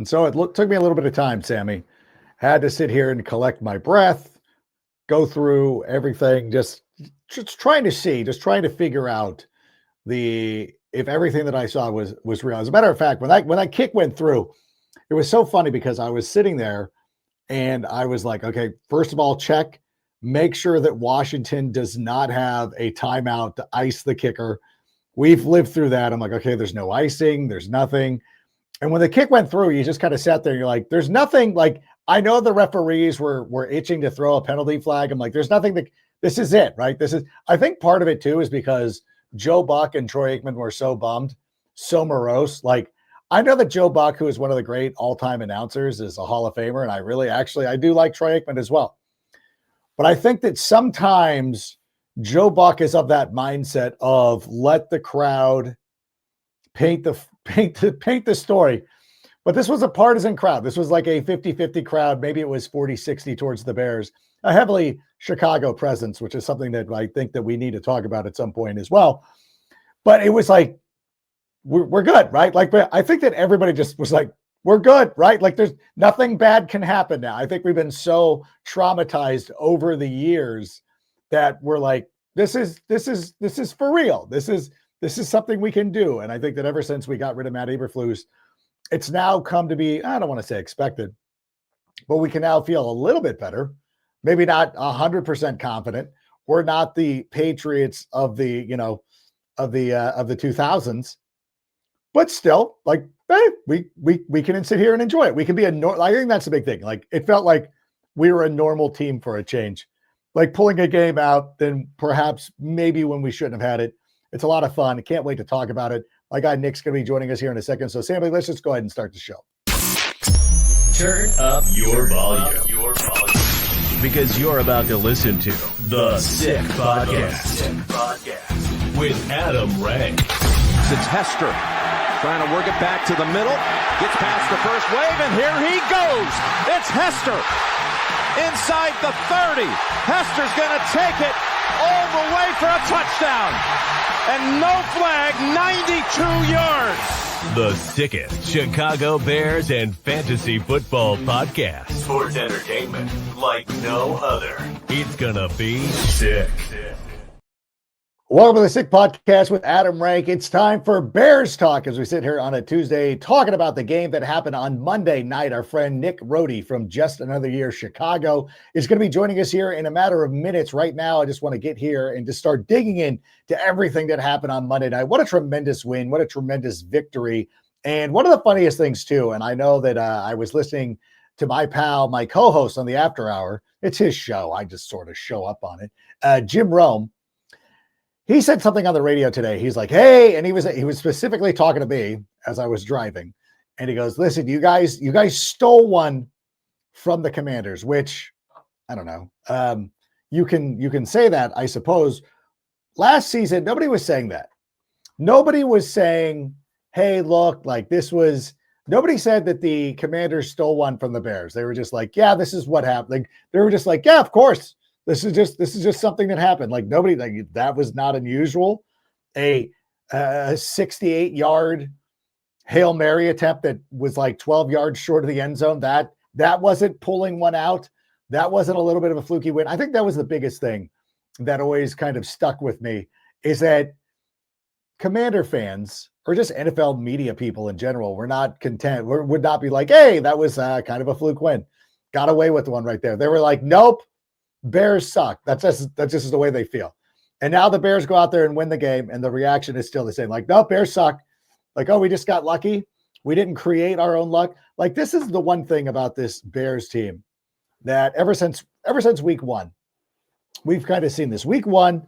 And so took me a little bit of time, Sammy. Had to sit here and collect my breath, go through everything, just trying to see, just trying to figure out if everything that I saw was real. As a matter of fact, when that kick went through, it was so funny because I was sitting there and I was like, okay, first of all, check, make sure that Washington does not have a timeout to ice the kicker. We've lived through that. I'm like, okay, there's no icing, there's nothing. And when the kick went through, you just kind of sat there and you're like, there's nothing. Like, I know the referees were itching to throw a penalty flag. I'm like, there's nothing this is it, right? I think part of it too is because Joe Buck and Troy Aikman were so bummed, so morose. Like, I know that Joe Buck, who is one of the great all-time announcers, is a Hall of Famer. And I do like Troy Aikman as well. But I think that sometimes Joe Buck is of that mindset of let the crowd paint the story. But this was a partisan crowd. This was like a 50-50 crowd. Maybe it was 40-60 towards the Bears. A heavily Chicago presence, which is something that I think that we need to talk about at some point as well. But it was like, we're good, right? Like, I think that everybody just was like, we're good, right? Like, there's nothing bad can happen now. I think we've been so traumatized over the years that we're like, this is for real. This is something we can do. And I think that ever since we got rid of Matt Eberflus, it's now come to be, I don't want to say expected, but we can now feel a little bit better. Maybe not 100% confident. We're not the Patriots of the 2000s, but still, like, hey, we can sit here and enjoy it. We can be I think that's the big thing. Like, it felt like we were a normal team for a change, like pulling a game out, then perhaps maybe when we shouldn't have had it. It's a lot of fun. I can't wait to talk about it. My guy Nick's going to be joining us here in a second. So, Sammy, let's just go ahead and start the show. Turn up your volume. Because you're about to listen to The Sick Podcast with Adam Rank. It's Hester trying to work it back to the middle. Gets past the first wave, and here he goes. It's Hester inside the 30. Hester's going to take it all the way for a touchdown. And no flag, 92 yards. The sickest Chicago Bears and fantasy football podcast. Sports entertainment like no other. It's gonna be sick. Welcome to the Sick Podcast with Adam Rank. It's time for Bears Talk as we sit here on a Tuesday talking about the game that happened on Monday night. Our friend Nick Rohde from Just Another Year Chicago is going to be joining us here in a matter of minutes. Right now, I just want to get here and just start digging in to everything that happened on Monday night. What a tremendous win. What a tremendous victory. And one of the funniest things, too, and I know that I was listening to my pal, my co-host on the After Hour. It's his show. I just sort of show up on it. Jim Rome. He said something on the radio today. He's like, hey, and he was specifically talking to me as I was driving. And he goes, listen, you guys stole one from the Commanders, which I don't know. You can say that, I suppose. Last season, nobody was saying that. Nobody was saying, hey, look, like nobody said that the Commanders stole one from the Bears. They were just like, yeah, this is what happened. Like, they were just like, yeah, of course. This is just something that happened. Like, nobody, like, that was not unusual. A 68-yard Hail Mary attempt that was like 12 yards short of the end zone. That wasn't pulling one out. That wasn't a little bit of a fluky win. I think that was the biggest thing that always kind of stuck with me is that Commander fans or just NFL media people in general were not content. Would not be like, hey, that was kind of a fluke win. Got away with one right there. They were like, nope. Bears suck. That's just the way they feel. And now the Bears go out there and win the game, and the reaction is still the same. Like, no, Bears suck. Like, oh, we just got lucky. We didn't create our own luck. Like, this is the one thing about this Bears team that ever since week one, we've kind of seen this. Week one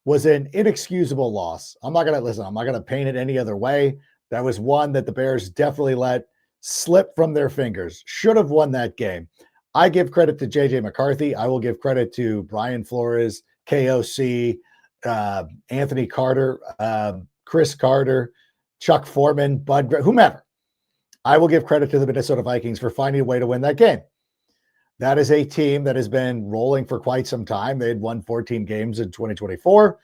was an inexcusable loss. I'm not going to paint it any other way. That was one that the Bears definitely let slip from their fingers. Should have won that game. I give credit to J.J. McCarthy. I will give credit to Brian Flores, KOC, Anthony Carter, Chris Carter, Chuck Foreman, Bud, whomever. I will give credit to the Minnesota Vikings for finding a way to win that game. That is a team that has been rolling for quite some time. They had won 14 games in 2024.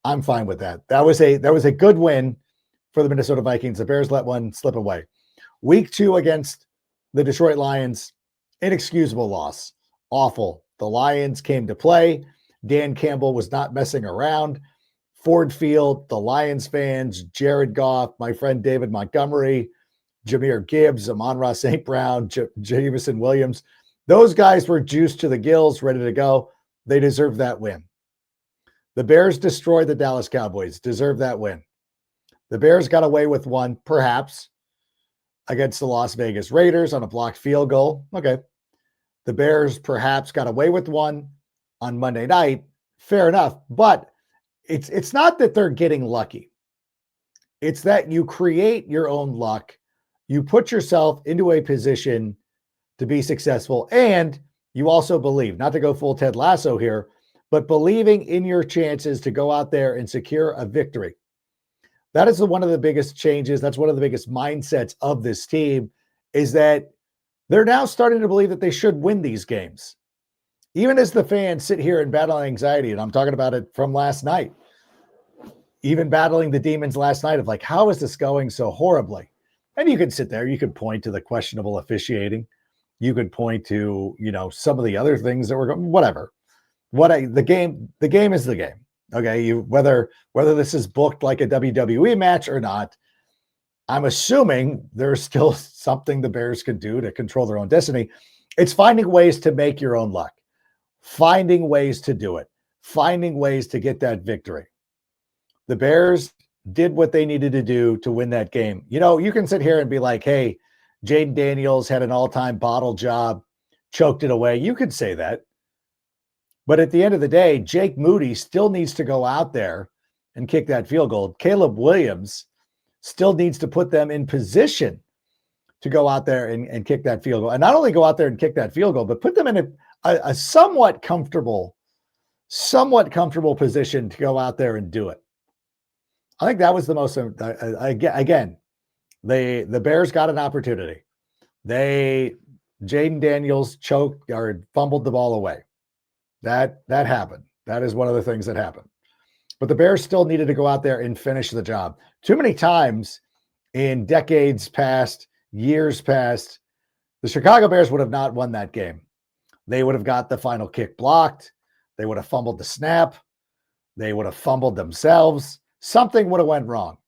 I'm fine with that. That was a good win for the Minnesota Vikings. The Bears let one slip away. Week two against the Detroit Lions, inexcusable loss. Awful. The Lions came to play. Dan Campbell was not messing around. Ford Field, the Lions fans, Jared Goff, my friend David Montgomery, Jahmyr Gibbs, Amon-Ra St. Brown, Jameson Williams. Those guys were juiced to the gills, ready to go. They deserve that win. The Bears destroyed the Dallas Cowboys, deserve that win. The Bears got away with one, perhaps, against the Las Vegas Raiders on a blocked field goal. Okay. The Bears perhaps got away with one on Monday night. Fair enough. But it's not that they're getting lucky. It's that you create your own luck. You put yourself into a position to be successful. And you also believe, not to go full Ted Lasso here, but believing in your chances to go out there and secure a victory. That is one of the biggest changes. That's one of the biggest mindsets of this team, is that they're now starting to believe that they should win these games. Even as the fans sit here and battle anxiety, and I'm talking about it from last night, even battling the demons last night of like, how is this going so horribly? And you could sit there, you could point to the questionable officiating. You could point to, some of the other things that were going, whatever. The game is the game. Okay. Whether this is booked like a WWE match or not, I'm assuming there's still something the Bears can do to control their own destiny. It's finding ways to make your own luck, finding ways to do it, finding ways to get that victory. The Bears did what they needed to do to win that game. You can sit here and be like, hey, Jaden Daniels had an all-time bottle job, choked it away. You could say that. But at the end of the day, Jake Moody still needs to go out there and kick that field goal. Caleb Williams still needs to put them in position to go out there and kick that field goal. And not only go out there and kick that field goal, but put them in a somewhat comfortable position to go out there and do it. I think that was the most, again, the Bears got an opportunity. Jaden Daniels choked or fumbled the ball away. That happened. That is one of the things that happened. But the Bears still needed to go out there and finish the job. Too many times in decades past, years past, the Chicago Bears would have not won that game. They would have got the final kick blocked. They would have fumbled the snap. They would have fumbled themselves. Something would have went wrong.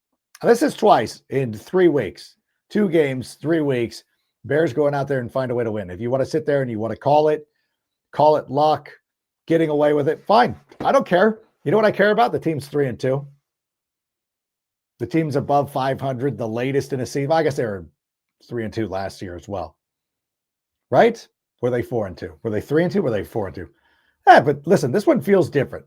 This is twice in 3 weeks. 2 games, 3 weeks. Bears going out there and find a way to win. If you want to sit there and you want to call it luck, getting away with it, fine. I don't care. You know what I care about? The team's 3-2. The team's above 500, the latest in a season. I guess they were 3-2 last year as well. Right? Were they 4-2? Were they 3-2? Were they 4-2? But listen, this one feels different.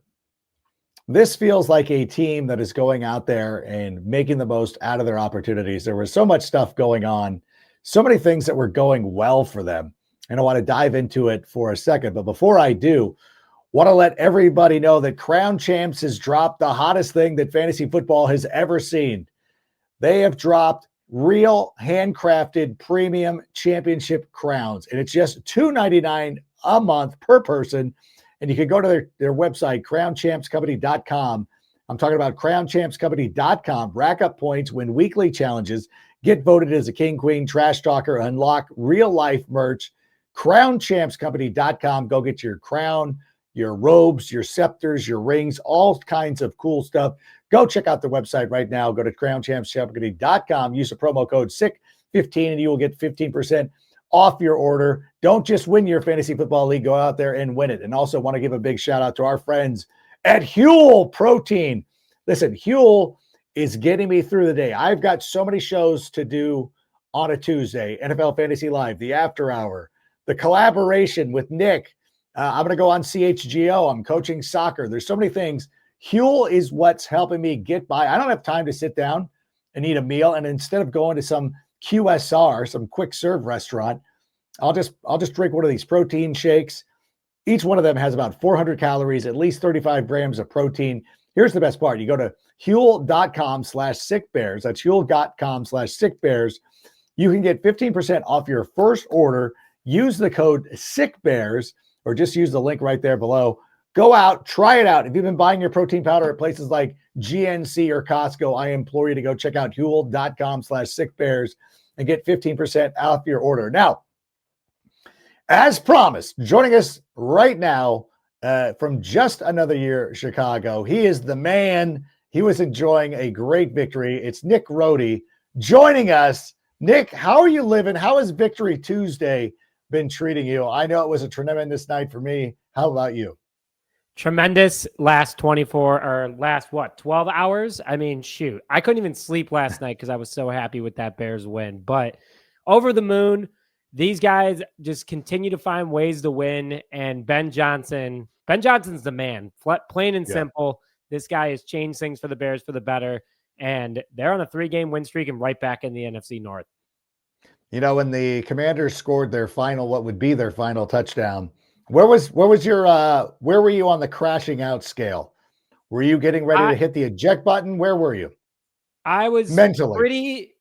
This feels like a team that is going out there and making the most out of their opportunities. There was so much stuff going on, so many things that were going well for them. And I want to dive into it for a second. But before I do, want to let everybody know that Crown Champs has dropped the hottest thing that fantasy football has ever seen. They have dropped real handcrafted premium championship crowns. And it's just $2.99 a month per person. And you can go to their website, crownchampscompany.com. I'm talking about crownchampscompany.com. Rack up points, win weekly challenges, get voted as a king, queen, trash talker, unlock real life merch. Crownchampscompany.com. Go get your crown, your robes, your scepters, your rings, all kinds of cool stuff. Go check out the website right now. Go to crownchampscompany.com. Use the promo code SICK15 and you will get 15% off your order. Don't just win your fantasy football league. Go out there and win it. And also want to give a big shout out to our friends at Huel Protein. Listen, Huel is getting me through the day. I've got so many shows to do on a Tuesday. NFL Fantasy Live, the After Hour, the collaboration with Nick. I'm going to go on CHGO. I'm coaching soccer. There's so many things. Huel is what's helping me get by. I don't have time to sit down and eat a meal. And instead of going to some QSR, some quick serve restaurant, I'll just drink one of these protein shakes. Each one of them has about 400 calories, at least 35 grams of protein. Here's the best part. You go to Huel.com/sickbears. That's Huel.com/sickbears. You can get 15% off your first order. Use the code SICKBEARS or just use the link right there below. Go out, try it out. If you've been buying your protein powder at places like GNC or Costco, I implore you to go check out Huel.com/sickbears and get 15% off your order. Now, As promised, joining us right now from Just Another Year Chicago, he is the man. He was enjoying a great victory. It's Nick Rohde joining us. Nick, how are you living? How has Victory Tuesday been treating you? I know it was a tremendous night for me. How about you? Tremendous last 12 hours. I mean, shoot, I couldn't even sleep last night because I was so happy with that Bears win. But over the moon, these guys just continue to find ways to win. And Ben Johnson's the man, plain and simple. This guy has changed things for the Bears for the better. And they're on a 3-game win streak and right back in the NFC North. You know, when the Commanders scored their final, what would be their final touchdown, where were you on the crashing out scale? Were you getting ready to hit the eject button? Where were you? I was mentally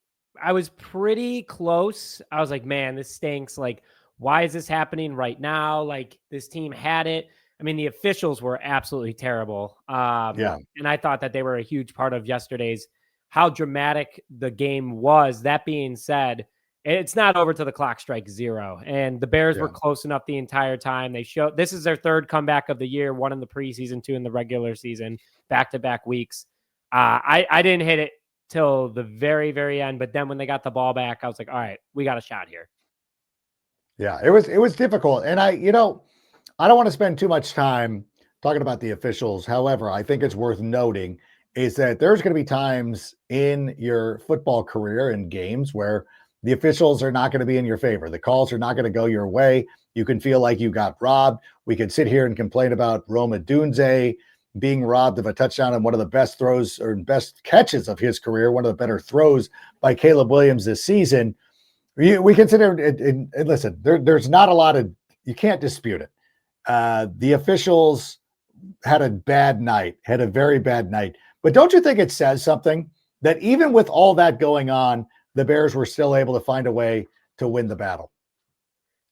pretty close. I was like, man, this stinks. Like, why is this happening right now? Like, this team had it. I mean, the officials were absolutely terrible. And I thought that they were a huge part of yesterday's, how dramatic the game was. That being said, it's not over till the clock strikes 0. And the Bears were close enough the entire time. They showed this is their 3rd comeback of the year, 1 in the preseason, 2 in the regular season, back-to-back weeks. I didn't hit it till the very, very end. But then when they got the ball back, I was like, all right, we got a shot here. Yeah, it was difficult. And I don't want to spend too much time talking about the officials. However, I think it's worth noting is that there's going to be times in your football career and games where the officials are not going to be in your favor. The calls are not going to go your way. You can feel like you got robbed. We could sit here and complain about Rome Odunze being robbed of a touchdown and one of the best throws or best catches of his career, one of the better throws by Caleb Williams this season. We consider it, and listen, there's not a lot of, you can't dispute it. The officials had a very bad night. But don't you think it says something that even with all that going on, the Bears were still able to find a way to win the battle?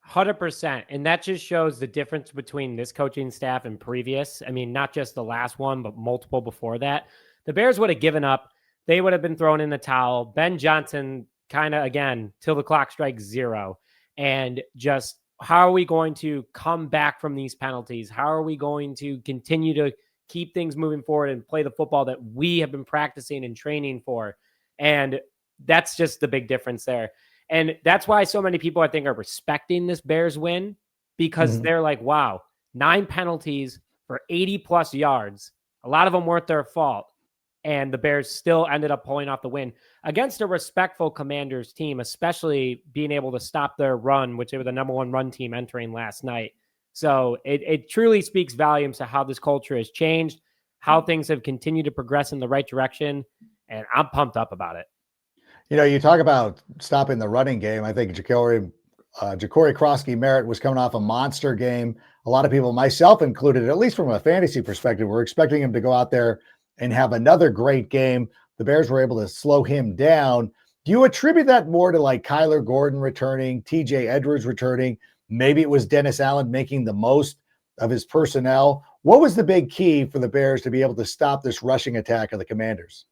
100%. And that just shows the difference between this coaching staff and previous. I mean, not just the last one, but multiple before that. The Bears would have given up. They would have been thrown in the towel. Ben Johnson kind of, again, till the clock strikes 0. And just how are we going to come back from these penalties? How are we going to continue to keep things moving forward and play the football that we have been practicing and training for? And that's just the big difference there. And that's why so many people, I think, are respecting this Bears win, because they're like, wow, 9 penalties for 80+ yards. A lot of them weren't their fault. And the Bears still ended up pulling off the win against a respectful Commanders team, especially being able to stop their run, which they were the number 1 run team entering last night. So it truly speaks volumes to how this culture has changed, how things have continued to progress in the right direction. And I'm pumped up about it. You know, you talk about stopping the running game. I think Ja'Cory Krosky-Merritt was coming off a monster game. A lot of people, myself included, at least from a fantasy perspective, were expecting him to go out there and have another great game. The Bears were able to slow him down. Do you attribute that more to like Kyler Gordon returning, TJ Edwards returning? Maybe it was Dennis Allen making the most of his personnel. What was the big key for the Bears to be able to stop this rushing attack of the Commanders?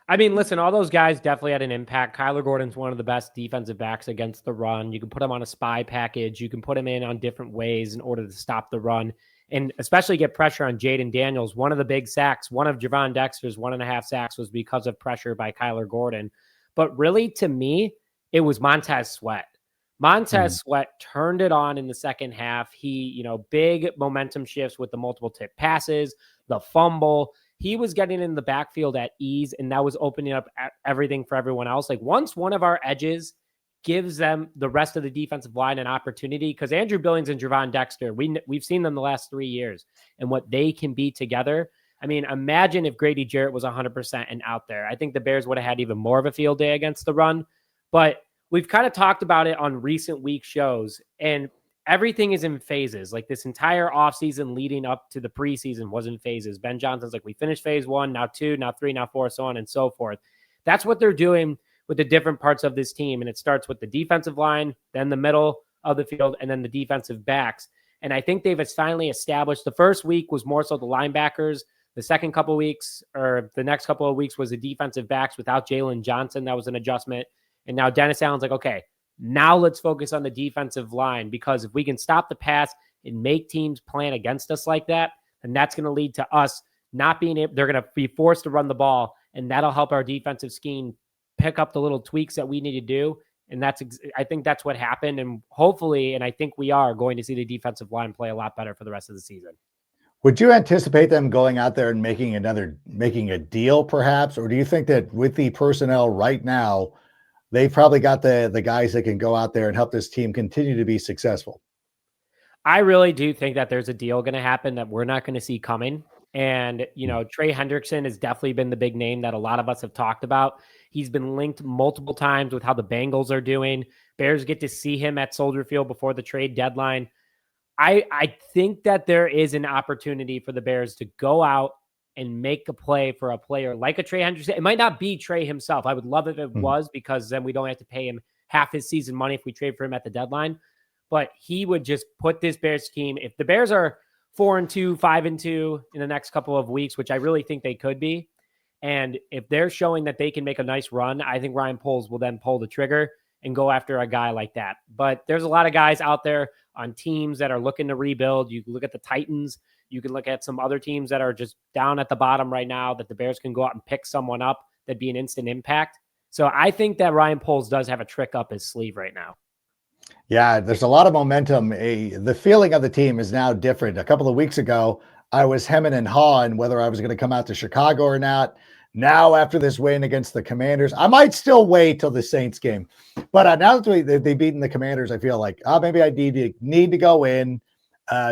I mean, listen, all those guys definitely had an impact. Kyler Gordon's one of the best defensive backs against the run. You can put him on a spy package. You can put him in on different ways in order to stop the run and especially get pressure on Jaden Daniels. One of the big sacks, one of Javon Dexter's 1.5 sacks was because of pressure by Kyler Gordon. But really, to me, it was Montez Sweat. Montez Sweat turned it on in the second half. He, big momentum shifts with the multiple tip passes, the fumble. He was getting in the backfield at ease, and that was opening up everything for everyone else. Like, once one of our edges gives them the rest of the defensive line an opportunity, because Andrew Billings and Javon Dexter, we've seen them the last 3 years and what they can be together. I mean, imagine if Grady Jarrett was 100% and out there. I think the Bears would have had even more of a field day against the run. But we've kind of talked about it on recent week shows, and everything is in phases. Like, this entire offseason leading up to the preseason was in phases. Ben Johnson's like, we finished phase 1, now 2, now 3, now 4, so on and so forth. That's what they're doing with the different parts of this team. And it starts with the defensive line, then the middle of the field, and then the defensive backs. And I think they've finally established, the first week was more so the linebackers. The second couple of weeks, or the next couple of weeks, was the defensive backs without Jalen Johnson. That was an adjustment. And now Dennis Allen's like, okay, Now let's focus on the defensive line, because if we can stop the pass and make teams plan against us like that, then that's going to lead to us not being able, they're going to be forced to run the ball, and that'll help our defensive scheme pick up the little tweaks that we need to do. And I think that's what happened. And hopefully, and I think we are going to see the defensive line play a lot better for the rest of the season. Would you anticipate them going out there and making a deal perhaps? Or do you think that with the personnel right now, they've probably got the guys that can go out there and help this team continue to be successful? I really do think that there's a deal going to happen that we're not going to see coming. And, Trey Hendrickson has definitely been the big name that a lot of us have talked about. He's been linked multiple times with how the Bengals are doing. Bears get to see him at Soldier Field before the trade deadline. I think that there is an opportunity for the Bears to go out and make a play for a player like a Trey Hendrickson. It might not be Trey himself. I would love if it was, because then we don't have to pay him half his season money if we trade for him at the deadline. But he would just put this Bears team, if the Bears are 4-2, 5-2 in the next couple of weeks, which I really think they could be, and if they're showing that they can make a nice run, I think Ryan Poles will then pull the trigger and go after a guy like that. But there's a lot of guys out there on teams that are looking to rebuild. You can look at the Titans. You can look at some other teams that are just down at the bottom right now that the Bears can go out and pick someone up that'd be an instant impact. So I think that Ryan Poles does have a trick up his sleeve right now. Yeah, there's a lot of momentum. The feeling of the team is now different. A couple of weeks ago, I was hemming and hawing whether I was going to come out to Chicago or not. Now, after this win against the Commanders, I might still wait till the Saints game. But now that they've beaten the Commanders, I feel like, maybe I need to go in,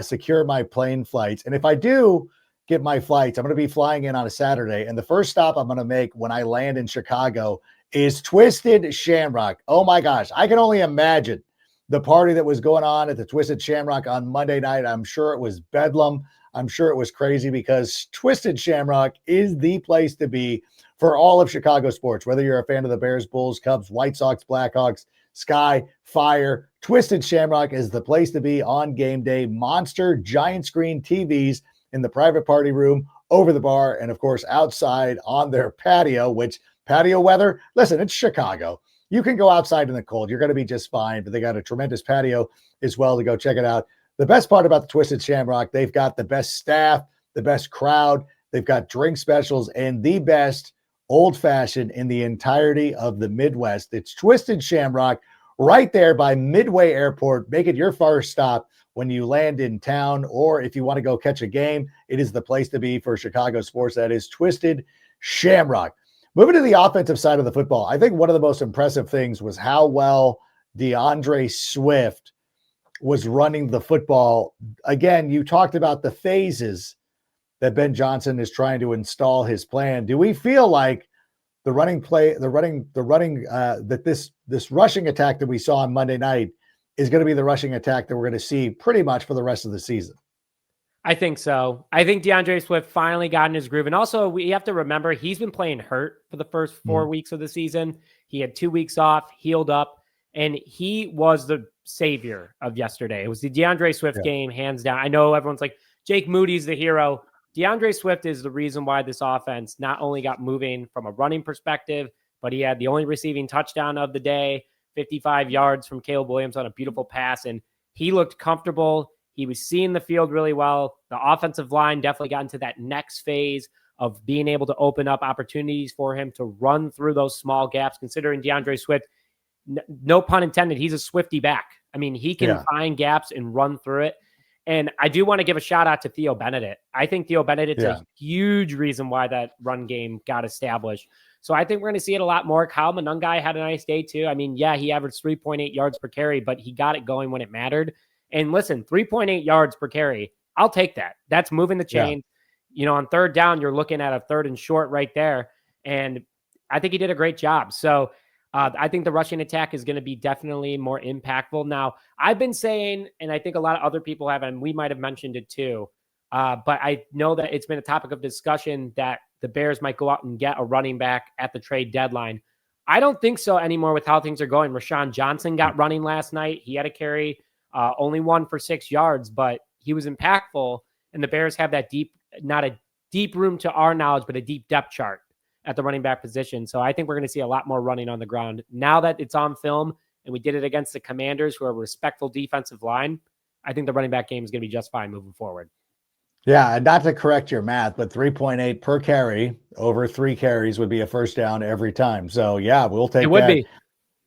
secure my plane flights. And if I do get my flights, I'm going to be flying in on a Saturday. And the first stop I'm going to make when I land in Chicago is Twisted Shamrock. Oh, my gosh. I can only imagine the party that was going on at the Twisted Shamrock on Monday night. I'm sure it was bedlam. I'm sure it was crazy, because Twisted Shamrock is the place to be for all of Chicago sports, whether you're a fan of the Bears, Bulls, Cubs, White Sox, Blackhawks, Sky, Fire. Twisted Shamrock is the place to be on game day. Monster giant screen TVs in the private party room, over the bar, and of course outside on their patio, which patio weather, listen, it's Chicago. You can go outside in the cold. You're going to be just fine, but they got a tremendous patio as well to go check it out. The best part about the Twisted Shamrock, they've got the best staff, the best crowd. They've got drink specials and the best old-fashioned in the entirety of the Midwest. It's Twisted Shamrock right there by Midway Airport. Make it your first stop when you land in town, or if you want to go catch a game, it is the place to be for Chicago sports. That is Twisted Shamrock. Moving to the offensive side of the football, I think one of the most impressive things was how well DeAndre Swift was running the football. Again, you talked about the phases that Ben Johnson is trying to install his plan. Do we feel like this rushing attack that we saw on Monday night is going to be the rushing attack that we're going to see pretty much for the rest of the season? I think so. I think DeAndre Swift finally got in his groove. And also, we have to remember, he's been playing hurt for the first 4 weeks of the season. He had 2 weeks off, healed up, and he was the savior of yesterday. It was the DeAndre Swift game, hands down. I know everyone's like, Jake Moody's the hero. DeAndre Swift is the reason why this offense not only got moving from a running perspective, but he had the only receiving touchdown of the day, 55 yards from Caleb Williams on a beautiful pass, and he looked comfortable. He was seeing the field really well. The offensive line definitely got into that next phase of being able to open up opportunities for him to run through those small gaps, considering DeAndre Swift, no pun intended, he's a Swifty back. I mean, he can find gaps and run through it. And I do want to give a shout out to Theo Benedict. I think Theo Benedict's a huge reason why that run game got established. So I think we're going to see it a lot more. Kyle Monangai had a nice day too. I mean, he averaged 3.8 yards per carry, but he got it going when it mattered. And listen, 3.8 yards per carry, I'll take that. That's moving the chain. You know, on third down, you're looking at a third and short right there. And I think he did a great job. So I think the rushing attack is going to be definitely more impactful. Now, I've been saying, and I think a lot of other people have, and we might have mentioned it too, but I know that it's been a topic of discussion that the Bears might go out and get a running back at the trade deadline. I don't think so anymore with how things are going. Rashawn Johnson got running last night. He had a carry, only one for 6 yards, but he was impactful. And the Bears have that deep, not a deep room to our knowledge, but a deep depth chart at the running back position. So I think we're going to see a lot more running on the ground now that it's on film and we did it against the Commanders, who are a respectful defensive line, I think the running back game is going to be just fine moving forward. Yeah, and not to correct your math, but 3.8 per carry over 3 carries would be a first down every time. So yeah, we'll take It would that. be. It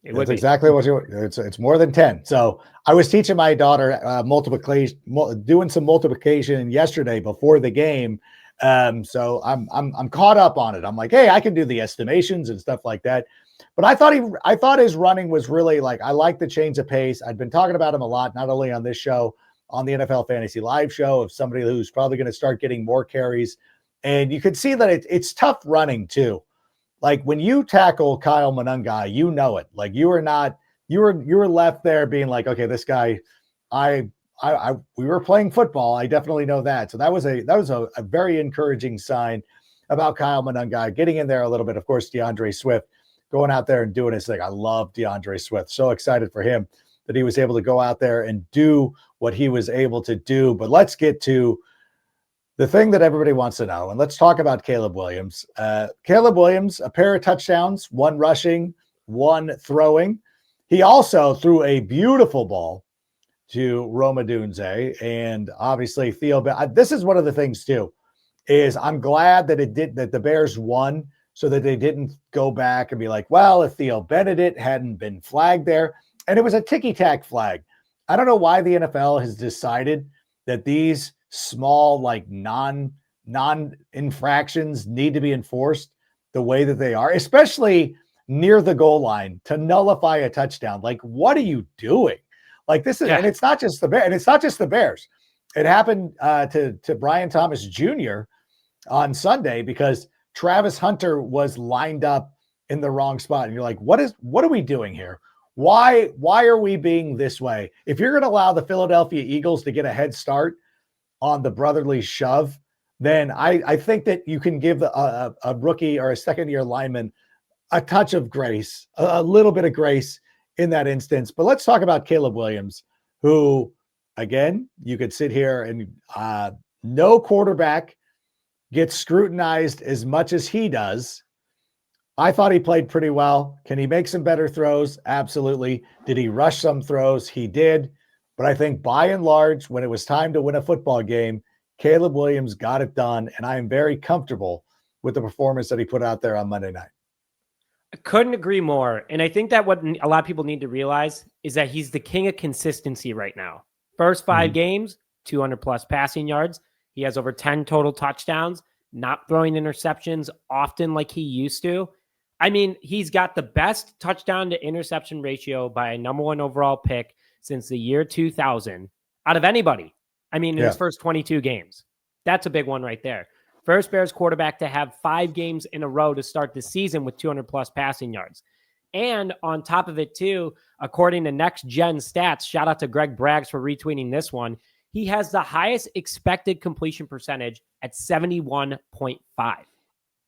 That's would be. exactly what it's more than 10. So I was teaching my daughter multiplication, doing some multiplication yesterday before the game. So I'm caught up on it. I'm like, hey, I can do the estimations and stuff like that. But I thought his running was really like, I like the change of pace. I'd been talking about him a lot, not only on this show, on the NFL Fantasy Live show, of somebody who's probably going to start getting more carries. And you could see that it's tough running too. Like when you tackle Kyle Monangai, you know it. Like you were left there being like, okay, this guy, we were playing football. I definitely know that. So that was a very encouraging sign about Kyle Monangai getting in there a little bit. Of course, DeAndre Swift going out there and doing his thing. I love DeAndre Swift. So excited for him that he was able to go out there and do what he was able to do. But let's get to the thing that everybody wants to know, and let's talk about Caleb Williams. Caleb Williams, a pair of touchdowns, 1 rushing, 1 throwing. He also threw a beautiful ball to Rome Odunze, and obviously Theo. This is one of the things too, is I'm glad that that the Bears won, so that they didn't go back and be like, well, if Theo Benedict hadn't been flagged there, and it was a ticky-tack flag. I don't know why the NFL has decided that these small, like non-infractions need to be enforced the way that they are, especially near the goal line to nullify a touchdown. Like, what are you doing? Like this is, and it's not just the Bears, and it's not just the Bears. It happened to Brian Thomas Jr. on Sunday because Travis Hunter was lined up in the wrong spot. And you're like, what are we doing here? Why are we being this way? If you're going to allow the Philadelphia Eagles to get a head start on the brotherly shove, then I think that you can give a rookie or a second-year lineman a touch of grace, a little bit of grace in that instance. But let's talk about Caleb Williams, who, again, you could sit here and no quarterback gets scrutinized as much as he does. I thought he played pretty well. Can he make some better throws? Absolutely. Did he rush some throws? He did. But I think by and large, when it was time to win a football game, Caleb Williams got it done. And I am very comfortable with the performance that he put out there on Monday night. I couldn't agree more. And I think that what a lot of people need to realize is that he's the king of consistency right now. First 5 games, 200 plus passing yards. He has over 10 total touchdowns, not throwing interceptions often like he used to. I mean, he's got the best touchdown to interception ratio by a number 1 overall pick since the year 2000 out of anybody. I mean, in his first 22 games. That's a big one right there. First Bears quarterback to have 5 games in a row to start the season with 200 plus passing yards. And on top of it too, according to Next Gen Stats, shout out to Greg Braggs for retweeting this one, he has the highest expected completion percentage at 71.5.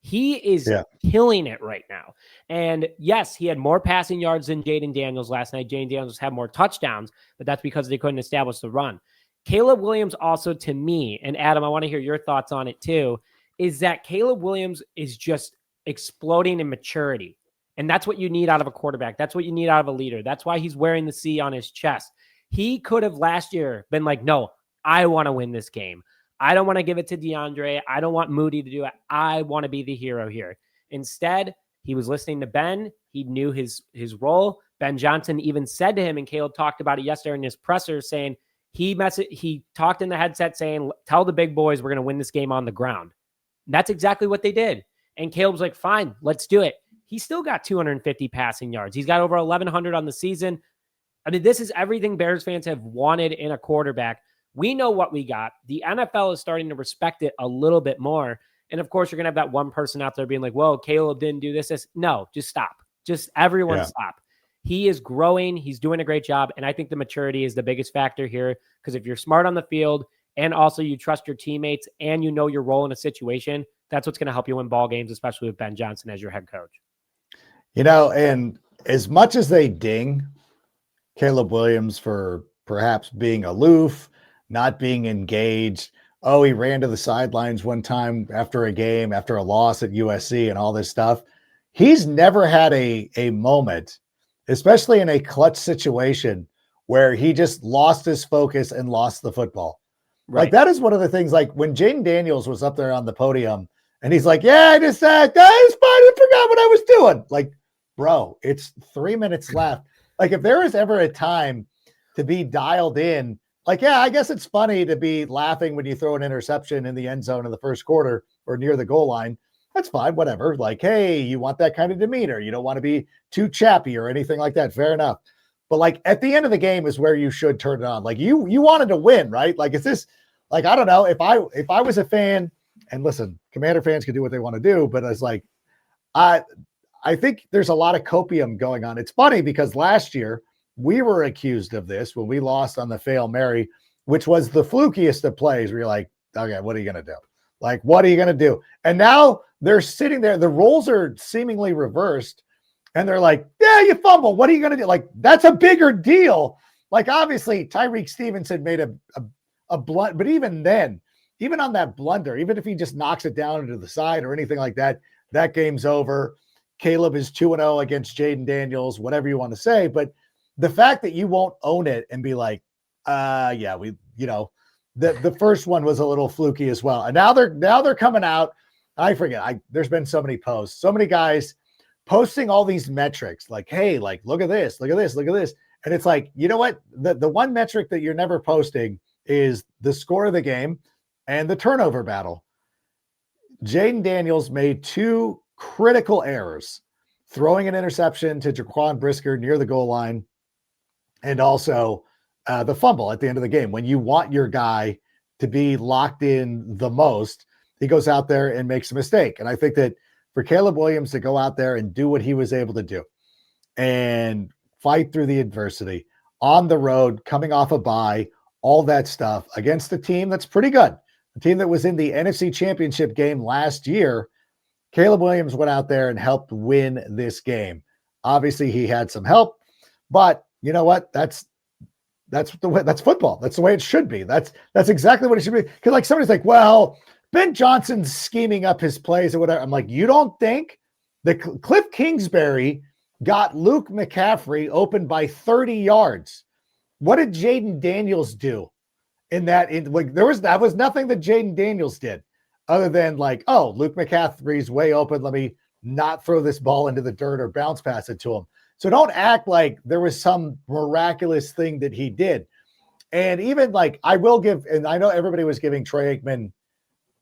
He is killing it right now. And yes, he had more passing yards than Jaden Daniels last night. Jaden Daniels had more touchdowns, but that's because they couldn't establish the run. Caleb Williams also, to me, and Adam, I want to hear your thoughts on it too, is that Caleb Williams is just exploding in maturity. And that's what you need out of a quarterback. That's what you need out of a leader. That's why he's wearing the C on his chest. He could have last year been like, no, I want to win this game. I don't want to give it to DeAndre. I don't want Moody to do it. I want to be the hero here. Instead, he was listening to Ben. He knew his role. Ben Johnson even said to him, and Caleb talked about it yesterday in his presser, saying he talked in the headset saying, tell the big boys we're going to win this game on the ground. And that's exactly what they did. And Caleb's like, fine, let's do it. He still got 250 passing yards. He's got over 1,100 on the season. I mean, this is everything Bears fans have wanted in a quarterback. We know what we got. The NFL is starting to respect it a little bit more. And of course, you're going to have that one person out there being like, whoa, Caleb didn't do this. No, just stop. Just everyone stop. He is growing. He's doing a great job. And I think the maturity is the biggest factor here. Because if you're smart on the field and also you trust your teammates and you know your role in a situation, that's what's going to help you win ball games, especially with Ben Johnson as your head coach. You know, and as much as they ding Caleb Williams for perhaps being aloof, not being engaged. Oh, he ran to the sidelines one time after a game, after a loss at USC and all this stuff. He's never had a moment, especially in a clutch situation where he just lost his focus and lost the football. Right. Like that is one of the things, like when Jaden Daniels was up there on the podium and he's like, yeah, I just fine. I forgot what I was doing. Like, bro, it's 3 minutes left. Like if there is ever a time to be dialed in, like, yeah, I guess it's funny to be laughing when you throw an interception in the end zone in the first quarter or near the goal line. That's fine, whatever. Like, hey, you want that kind of demeanor. You don't want to be too chappy or anything like that. Fair enough. But like at the end of the game is where you should turn it on. Like you wanted to win, right? Like, is this like, I don't know, if I was a fan, and listen, Commander fans can do what they want to do, but it's like, I think there's a lot of copium going on. It's funny because last year we were accused of this when we lost on the Fail Mary, which was the flukiest of plays where you're like, okay, what are you going to do? Like, what are you going to do? And now they're sitting there. The roles are seemingly reversed. And they're like, yeah, you fumble. What are you going to do? Like, that's a bigger deal. Like, obviously, Tyreek Stevenson made a blunt. But even then, even on that blunder, even if he just knocks it down into the side or anything like that, that game's over. Caleb is 2-0 against Jaden Daniels, whatever you want to say. But the fact that you won't own it and be like, yeah, the first one was a little fluky as well. And now they're coming out. I forget. There's been so many posts, so many guys posting all these metrics like, hey, like, look at this, look at this, look at this. And it's like, you know what? The one metric that you're never posting is the score of the game and the turnover battle. Jaden Daniels made 2 critical errors, throwing an interception to Jaquan Brisker near the goal line, and also the fumble at the end of the game. When you want your guy to be locked in the most, he goes out there and makes a mistake. And I think that for Caleb Williams to go out there and do what he was able to do and fight through the adversity on the road, coming off a bye, all that stuff against a team that's pretty good, a team that was in the NFC Championship game last year, Caleb Williams went out there and helped win this game. Obviously, he had some help, but you know what? That's football. That's the way it should be. That's exactly what it should be. Because like somebody's like, well, Ben Johnson's scheming up his plays or whatever. I'm like, you don't think that Cliff Kingsbury got Luke McCaffrey open by 30 yards? What did Jaden Daniels do in that? That was nothing that Jaden Daniels did other than like, oh, Luke McCaffrey's way open. Let me not throw this ball into the dirt or bounce pass it to him. So don't act like there was some miraculous thing that he did. And even like, I will give, and I know everybody was giving Troy Aikman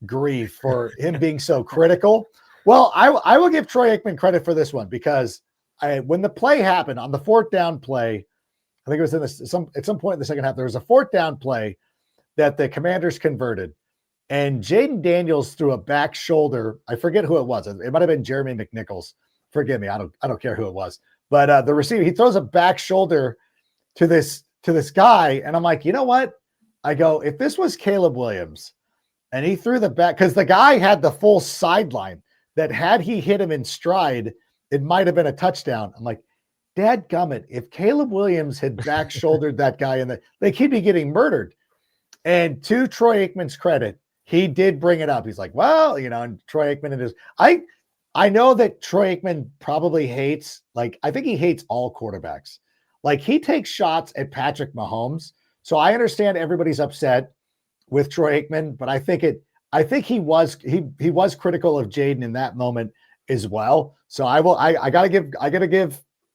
grief for him being so critical. Well, I will give Troy Aikman credit for this one because when the play happened on the 4th down play, I think it was at some point in the second half, there was a 4th down play that the Commanders converted, and Jaden Daniels threw a back shoulder. I forget who it was. It might have been Jeremy McNichols. Forgive me. I don't care who it was, but the receiver, he throws a back shoulder to this guy. And I'm like, you know what? I go, if this was Caleb Williams and he threw the back, because the guy had the full sideline that had he hit him in stride, it might have been a touchdown. I'm like, dadgummit, if Caleb Williams had back shouldered that guy he'd be getting murdered. And to Troy Aikman's credit, he did bring it up. He's like, well, and Troy Aikman and I know that Troy Aikman probably hates, I think he hates all quarterbacks. Like he takes shots at Patrick Mahomes. So I understand everybody's upset with Troy Aikman, but I think he was critical of Jaden in that moment as well. So I gotta give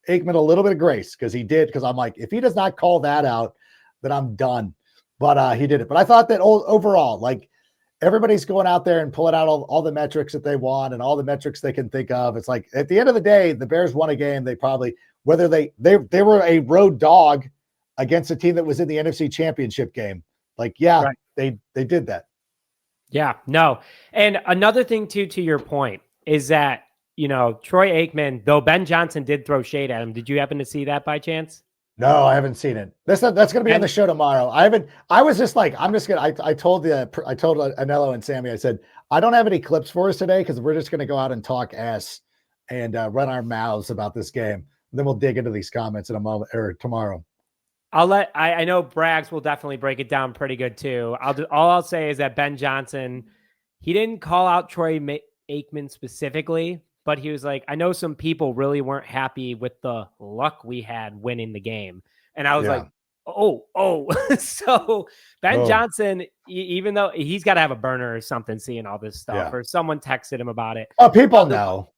Aikman a little bit of grace because he did, because I'm like, if he does not call that out, then I'm done. But he did it. But I thought that overall, like everybody's going out there and pulling out all the metrics that they want and all the metrics they can think of. It's like at the end of the day, the Bears won a game. They probably, whether they were a road dog against a team that was in the NFC Championship game. Like, yeah, right. They did that. Yeah, no. And another thing too, to your point, is that, Troy Aikman, though Ben Johnson did throw shade at him. Did you happen to see that by chance? No, I haven't seen it. That's going to be on the show tomorrow. I was just like, I told Anello and Sammy, I said, I don't have any clips for us today because we're just going to go out and talk ass and run our mouths about this game. And then we'll dig into these comments in a moment or tomorrow. I know Braggs will definitely break it down pretty good too. All I'll say is that Ben Johnson, he didn't call out Troy Aikman specifically, but he was like, I know some people really weren't happy with the luck we had winning the game. And I was like, oh. So Ben Johnson, even though he's got to have a burner or something, seeing all this stuff, or someone texted him about it. Oh, people know.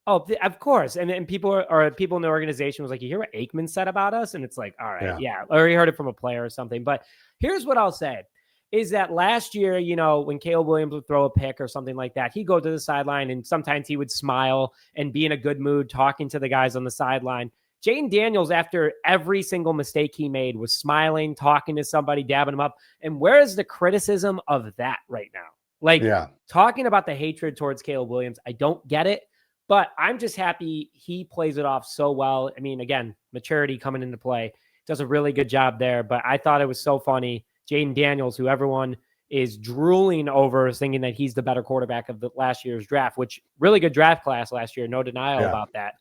Oh, of course. And people in the organization was like, you hear what Aikman said about us? And it's like, all right, yeah. Or he heard it from a player or something. But here's what I'll say is that last year, you know, when Caleb Williams would throw a pick or something like that, he'd go to the sideline and sometimes he would smile and be in a good mood talking to the guys on the sideline. Jayden Daniels, after every single mistake he made, was smiling, talking to somebody, dabbing him up. And where is the criticism of that right now? Like talking about the hatred towards Caleb Williams, I don't get it. But I'm just happy he plays it off so well. I mean, again, maturity coming into play, does a really good job there. But I thought it was so funny. Jayden Daniels, who everyone is drooling over, thinking that he's the better quarterback of the last year's draft, which really good draft class last year. No denial about that.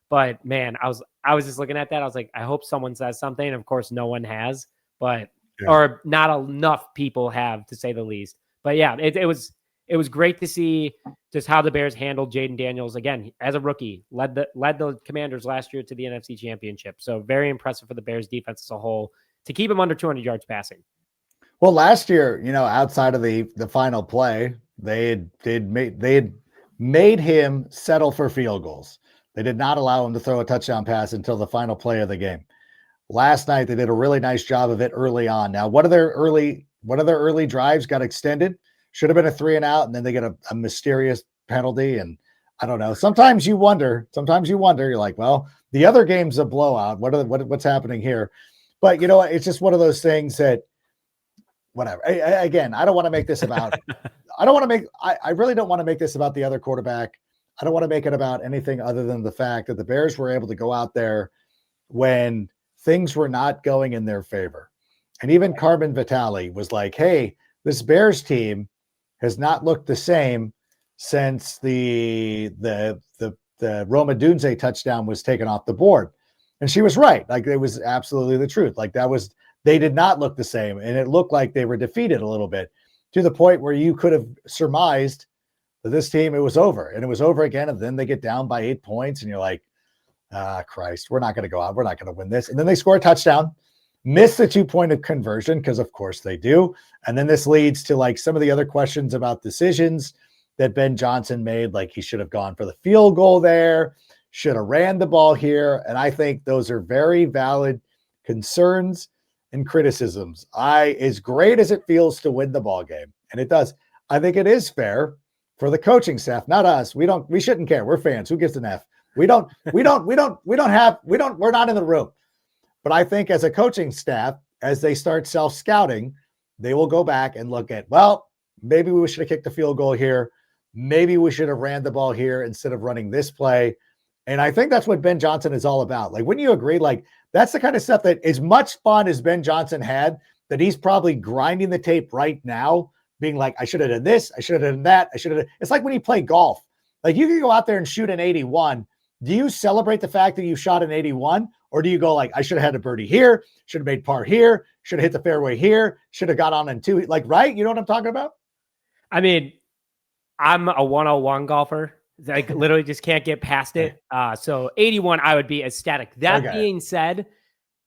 But man, I was just looking at that. I was like, I hope someone says something. Of course, no one has, but or not enough people have, to say the least. But yeah, it was great to see just how the Bears handled Jayden Daniels again as a rookie, led the Commanders last year to the NFC Championship. So very impressive for the Bears defense as a whole to keep him under 200 yards passing. Well, last year, you know, outside of the final play, they had made him settle for field goals. They did not allow him to throw a touchdown pass until the final play of the game. Last night, they did a really nice job of it early on. Now, one of their early drives got extended. Should have been a 3-and-out, and then they get a mysterious penalty. And I don't know. Sometimes you wonder. You're like, well, the other game's a blowout. What's happening here? But you know what? It's just one of those things that, whatever. Again, I don't want to make this about. I really don't want to make this about the other quarterback. I don't want to make it about anything other than the fact that the Bears were able to go out there when things were not going in their favor. And even Carmen Vitale was like, hey, this Bears team has not looked the same since the Roma Dunze touchdown was taken off the board. And she was right. Like, it was absolutely the truth. Like, they did not look the same. And it looked like they were defeated a little bit, to the point where you could have surmised that this team, it was over. And it was over again. And then they get down by 8 points. And you're like, Christ, we're not going to go out. We're not going to win this. And then they score a touchdown, miss the 2-point conversion, because of course they do. And then this leads to like some of the other questions about decisions that Ben Johnson made. Like, he should have gone for the field goal there, should have ran the ball here. And I think those are very valid concerns and criticisms. As great as it feels to win the ball game, and it does, I think it is fair for the coaching staff, not us. We shouldn't care. We're fans. Who gives an F? We're not in the room. But I think as a coaching staff, as they start self-scouting, they will go back and look at, well, maybe we should have kicked the field goal here. Maybe we should have ran the ball here instead of running this play. And I think that's what Ben Johnson is all about. Like, wouldn't you agree? Like, that's the kind of stuff that, as much fun as Ben Johnson had, that he's probably grinding the tape right now, being like, I should have done this. I should have done that. It's like when you play golf. Like, you can go out there and shoot an 81. Do you celebrate the fact that you shot an 81? Or do you go like, I should have had a birdie here, should have made par here, should have hit the fairway here, should have got on in 2, like, right? You know what I'm talking about? I mean, I'm a 101 golfer. Like, literally just can't get past it. So 81, I would be ecstatic. That being said,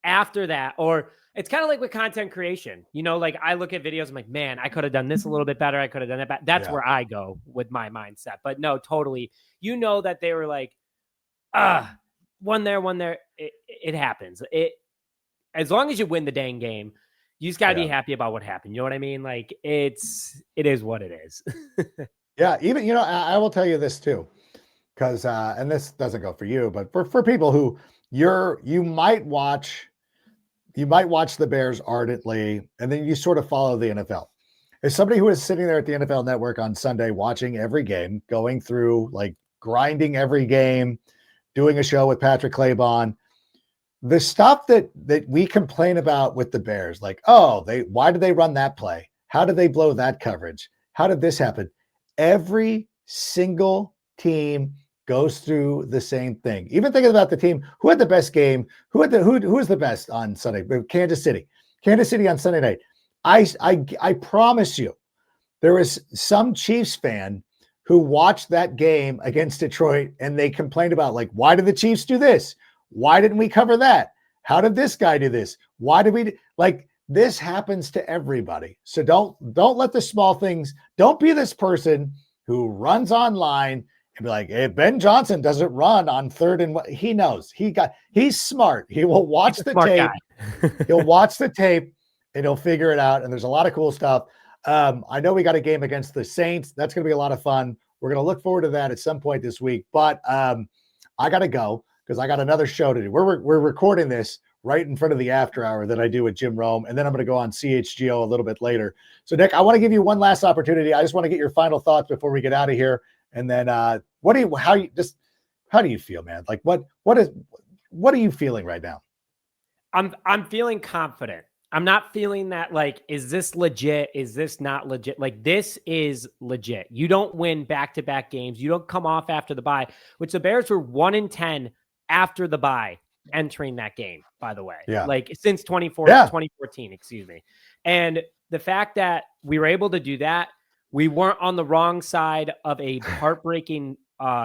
after that, or it's kind of like with content creation, you know, like I look at videos, I'm like, man, I could have done this a little bit better. I could have done that better. That's where I go with my mindset. But no, totally. You know that they were like, one there. It happens. As long as you win the dang game, you just gotta be happy about what happened. You know what I mean? Like, it is what it is. Yeah. Even, you know, I will tell you this too, because, and this doesn't go for you, but for people who you might watch the Bears ardently, and then you sort of follow the NFL. As somebody who is sitting there at the NFL Network on Sunday, watching every game, going through, like, grinding every game, doing a show with Patrick Claybon, the stuff that we complain about with the Bears, like, why did they run that play? How did they blow that coverage? How did this happen? Every single team goes through the same thing. Even thinking about the team who had the best game, who was the best on Sunday? Kansas City on Sunday night. I promise you, there was some Chiefs fan who watched that game against Detroit and they complained about, like, why did the Chiefs do this? Why didn't we cover that? How did this guy do this? Why did we like this happens to everybody. So don't let the small things, don't be this person who runs online and be like, hey, Ben Johnson doesn't run on third and what he knows. He's smart. He will watch the tape. He'll watch the tape and he'll figure it out. And there's a lot of cool stuff. I know we got a game against the Saints. That's going to be a lot of fun. We're going to look forward to that at some point this week. But I got to go because I got another show to do. We're recording this right in front of the after hour that I do with Jim Rome. And then I'm going to go on CHGO a little bit later. So, Nick, I want to give you one last opportunity. I just want to get your final thoughts before we get out of here. And then how do you feel, man? Like what are you feeling right now? I'm feeling confident. I'm not feeling that like, is this legit? Is this not legit? Like, this is legit. You don't win back-to-back games. You don't come off after the bye, which the Bears were 1-10 after the bye entering that game, by the way. Yeah. Like since 2014, excuse me. And the fact that we were able to do that, we weren't on the wrong side of a heartbreaking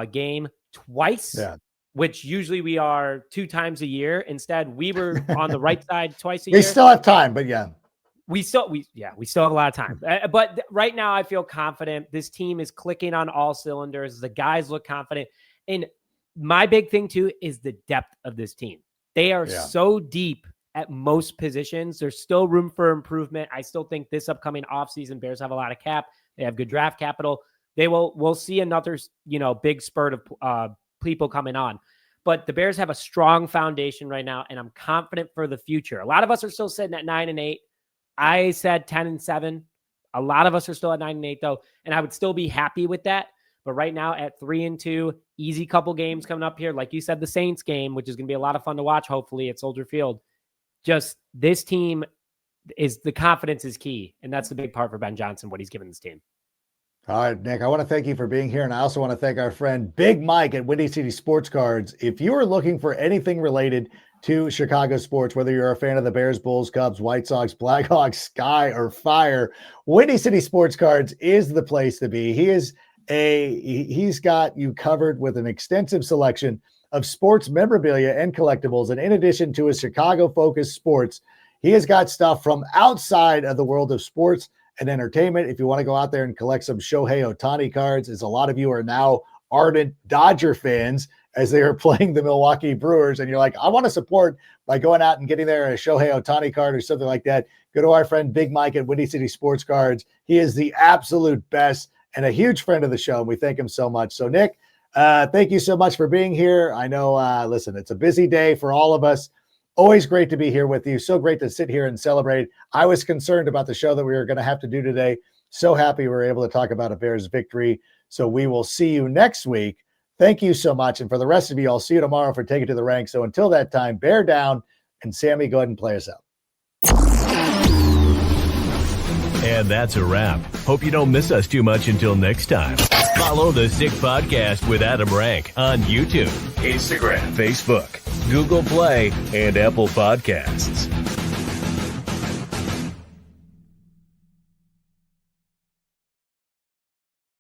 game twice. Yeah. Which usually we are 2 times a year. Instead, we were on the right side twice a year. We still have time, but yeah. We still have a lot of time. But right now I feel confident. This team is clicking on all cylinders. The guys look confident. And my big thing too is the depth of this team. They are so deep at most positions. There's still room for improvement. I still think this upcoming offseason, Bears have a lot of cap. They have good draft capital. We'll see another, big spurt of people coming on. But the Bears have a strong foundation right now, and I'm confident for the future. A lot of us are still sitting at 9-8. I said 10-7. A lot of us are still at 9-8 though, and I would still be happy with that. But right now at 3-2, easy couple games coming up here. Like you said, the Saints game, which is going to be a lot of fun to watch, hopefully at Soldier Field. Just this team the confidence is key. And that's the big part for Ben Johnson, what he's given this team. All right, Nick, I want to thank you for being here. And I also want to thank our friend Big Mike at Windy City Sports Cards. If you are looking for anything related to Chicago sports, whether you're a fan of the Bears, Bulls, Cubs, White Sox, Blackhawks, Sky, or Fire, Windy City Sports Cards is the place to be. He's got you covered with an extensive selection of sports memorabilia and collectibles. And in addition to his Chicago-focused sports, he has got stuff from outside of the world of sports and entertainment. If you want to go out there and collect some Shohei Ohtani cards, as a lot of you are now ardent Dodger fans as they are playing the Milwaukee Brewers, and you're like, I want to support by going out and getting there a Shohei Ohtani card or something like that, go to our friend Big Mike at Windy City Sports Cards. He is the absolute best and a huge friend of the show, and we thank him so much. So, Nick, thank you so much for being here. I know, listen, it's a busy day for all of us. Always great to be here with you. So great to sit here and celebrate. I was concerned about the show that we were going to have to do today. So happy we were able to talk about a Bears victory. So we will see you next week. Thank you so much. And for the rest of you, I'll see you tomorrow for Take It to the Rank. So until that time, bear down. And Sammy, go ahead and play us out. And that's a wrap. Hope you don't miss us too much until next time. Follow the Sick Podcast with Adam Rank on YouTube, Instagram, Facebook, Google Play, and Apple Podcasts.